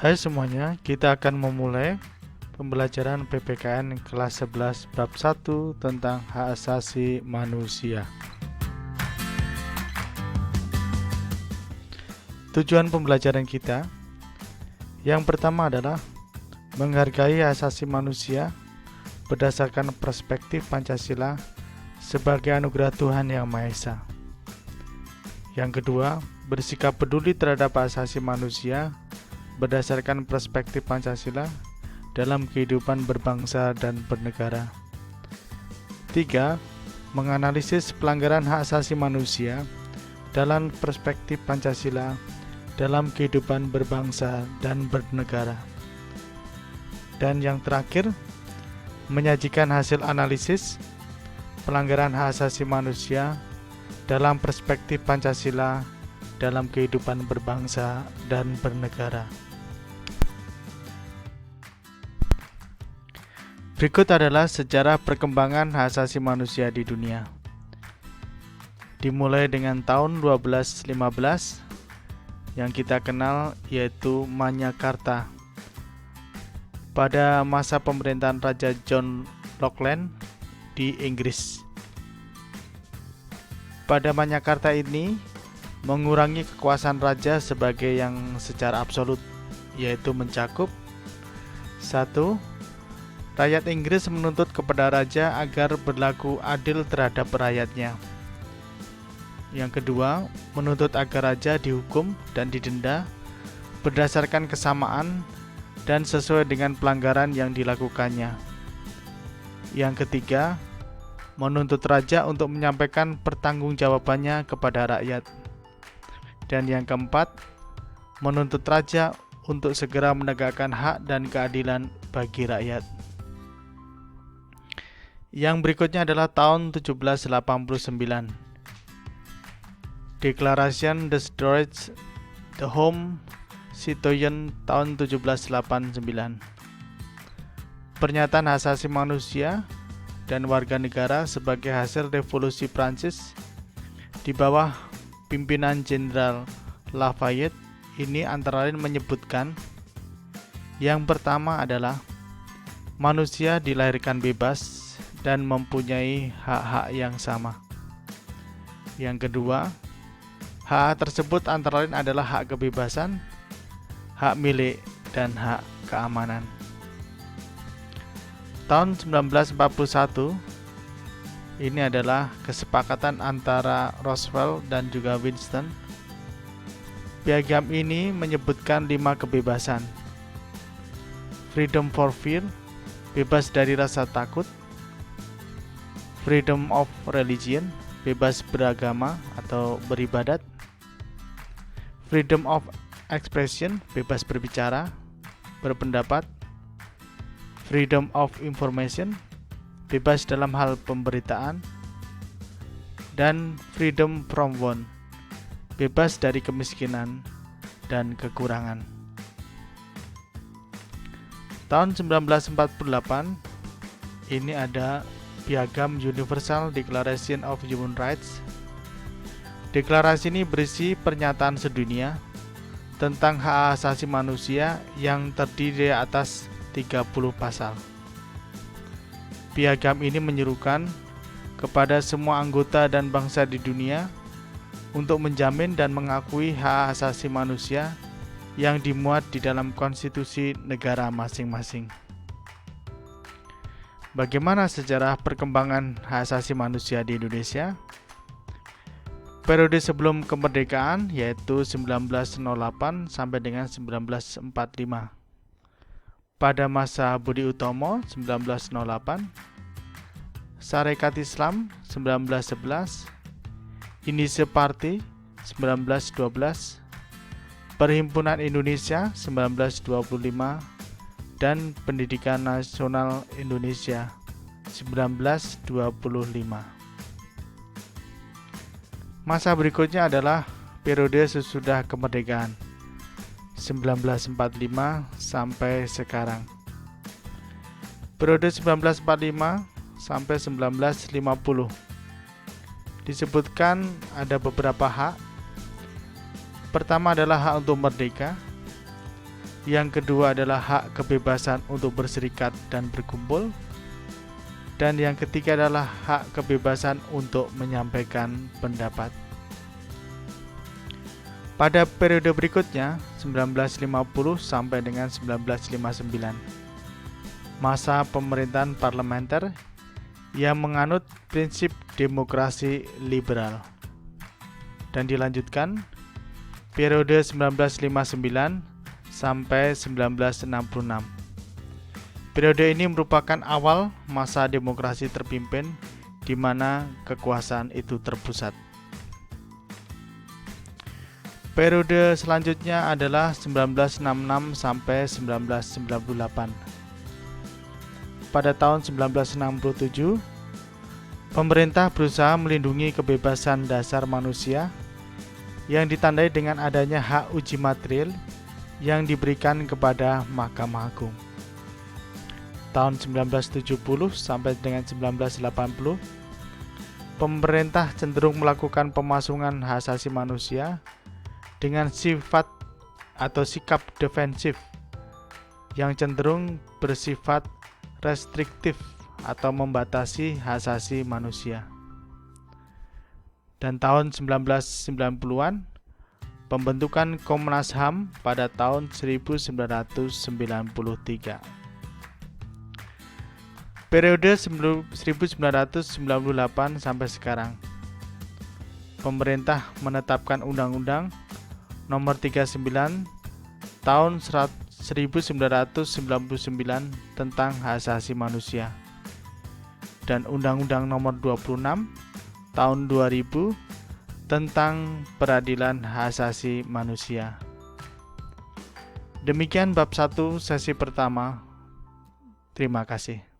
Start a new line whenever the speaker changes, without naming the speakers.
Hai semuanya, kita akan memulai pembelajaran PPKN kelas 11 bab 1 tentang hak asasi manusia. Tujuan pembelajaran kita yang pertama adalah menghargai hak asasi manusia berdasarkan perspektif Pancasila sebagai anugerah Tuhan Yang Maha Esa. Yang kedua, bersikap peduli terhadap hak asasi manusia berdasarkan perspektif Pancasila dalam kehidupan berbangsa dan bernegara. 3. Menganalisis pelanggaran hak asasi manusia dalam perspektif Pancasila dalam kehidupan berbangsa dan bernegara. Dan yang terakhir, menyajikan hasil analisis pelanggaran hak asasi manusia dalam perspektif Pancasila dalam kehidupan berbangsa dan bernegara. Berikut adalah sejarah perkembangan hak asasi manusia di dunia. Dimulai dengan tahun 1215 yang kita kenal yaitu Magna Carta. Pada masa pemerintahan Raja John Lachlan di Inggris. Pada Magna Carta ini mengurangi kekuasaan raja sebagai yang secara absolut, yaitu mencakup 1. Rakyat Inggris menuntut kepada raja agar berlaku adil terhadap rakyatnya. Yang kedua, menuntut agar raja dihukum dan didenda berdasarkan kesamaan dan sesuai dengan pelanggaran yang dilakukannya. Yang ketiga, menuntut raja untuk menyampaikan pertanggungjawabannya kepada rakyat. Dan yang keempat, menuntut raja untuk segera menegakkan hak dan keadilan bagi rakyat. Yang berikutnya adalah tahun 1789. Declaration des Droits de l'Homme Citoyen tahun 1789. Pernyataan hak asasi manusia dan warga negara sebagai hasil revolusi Prancis di bawah pimpinan Jenderal Lafayette ini antara lain menyebutkan yang pertama adalah manusia dilahirkan bebas dan mempunyai hak-hak yang sama. Yang kedua, hak tersebut antara lain adalah hak kebebasan, hak milik, dan hak keamanan. Tahun 1941 ini adalah kesepakatan antara Roosevelt dan juga Winston. Piagam ini menyebutkan 5 kebebasan. Freedom for fear, bebas dari rasa takut. Freedom of religion, bebas beragama atau beribadat. Freedom of expression, bebas berbicara, berpendapat. Freedom of information, bebas dalam hal pemberitaan. Dan freedom from want, bebas dari kemiskinan dan kekurangan. Tahun 1948 ini ada Piagam Universal Declaration of Human Rights. Deklarasi ini berisi pernyataan sedunia tentang hak asasi manusia yang terdiri atas 30 pasal. Piagam ini menyerukan kepada semua anggota dan bangsa di dunia untuk menjamin dan mengakui hak asasi manusia yang dimuat di dalam konstitusi negara masing-masing. Bagaimana sejarah perkembangan hak asasi manusia di Indonesia? Periode sebelum kemerdekaan yaitu 1908 sampai dengan 1945. Pada masa Budi Utomo 1908, Sarekat Islam 1911, Indonesia Party 1912, Perhimpunan Indonesia 1925, dan Pendidikan Nasional Indonesia 1925. Masa berikutnya adalah periode sesudah kemerdekaan 1945 sampai sekarang. Periode 1945 sampai 1950 disebutkan ada beberapa hak. Pertama adalah hak untuk merdeka. Yang kedua adalah hak kebebasan untuk berserikat dan berkumpul. Dan yang ketiga adalah hak kebebasan untuk menyampaikan pendapat. Pada periode berikutnya, 1950 sampai dengan 1959, masa pemerintahan parlementer yang menganut prinsip demokrasi liberal. Dan dilanjutkan, periode 1959 sampai 1966. Periode ini merupakan awal masa demokrasi terpimpin di mana kekuasaan itu terpusat. Periode selanjutnya adalah 1966 sampai 1998. Pada tahun 1967, pemerintah berusaha melindungi kebebasan dasar manusia yang ditandai dengan adanya hak uji material yang diberikan kepada Mahkamah Agung. Tahun 1970 sampai dengan 1980, pemerintah cenderung melakukan pemasungan hak asasi manusia dengan sifat atau sikap defensif yang cenderung bersifat restriktif atau membatasi hak asasi manusia. Dan tahun 1990-an, pembentukan Komnas HAM pada tahun 1993. Periode 1998 sampai sekarang, pemerintah menetapkan Undang-Undang Nomor 39 Tahun 1999 tentang hak asasi manusia dan Undang-Undang Nomor 26 Tahun 2000 tentang peradilan hak asasi manusia. Demikian bab 1 sesi pertama. Terima kasih.